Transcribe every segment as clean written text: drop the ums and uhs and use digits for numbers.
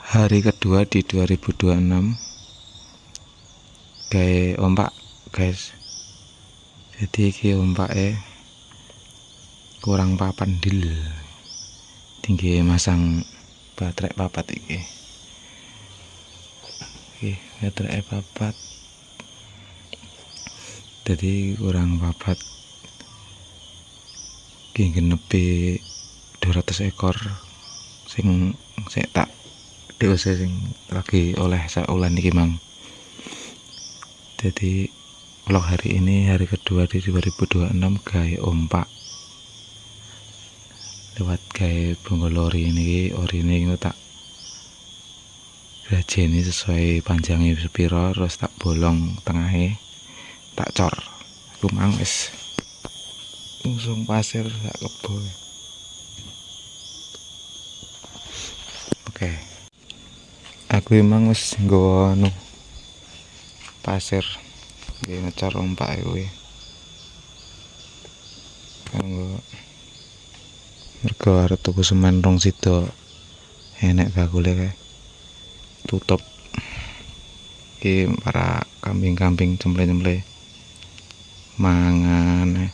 Hari kedua di 2026 gawe ompak guys. Jadi iki ompake kurang papan dil, tinggi masang baterai papat iki. Baterai papat, jadi kurang papat iki genepi 200 ekor sing tak DOC sing lagi oleh saulan iki mang. Jadi vlog hari ini hari kedua di 2026 gawe ompak lewat gawe bonggolori ini. Ori ini tak rajeni sesuai panjangnya sepiro, terus tak bolong tengahnya, tak cor lumang wis langsung pasir tak kebo. Oke, aku emang wis nggawa pasir nggih ngecor ompak kuwi. Kanggo mergo arep tuku semen rong sida enek bakule kae. Tutup iki para kambing-kambing cemple-cemple mangan.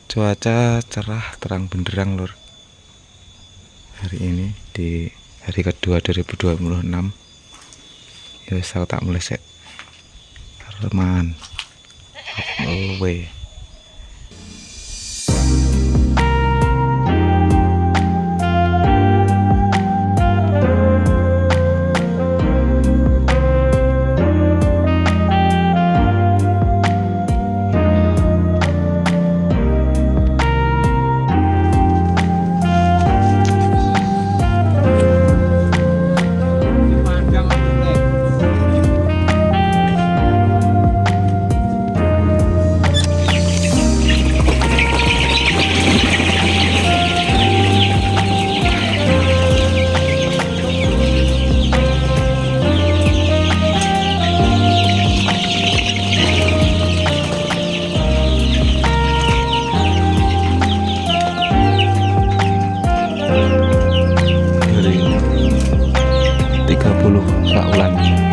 Cuaca cerah terang benderang lur. Hari ini di hari kedua 2026. Ya wis aku tak mulai sik. Reman. Oh we. Saulan.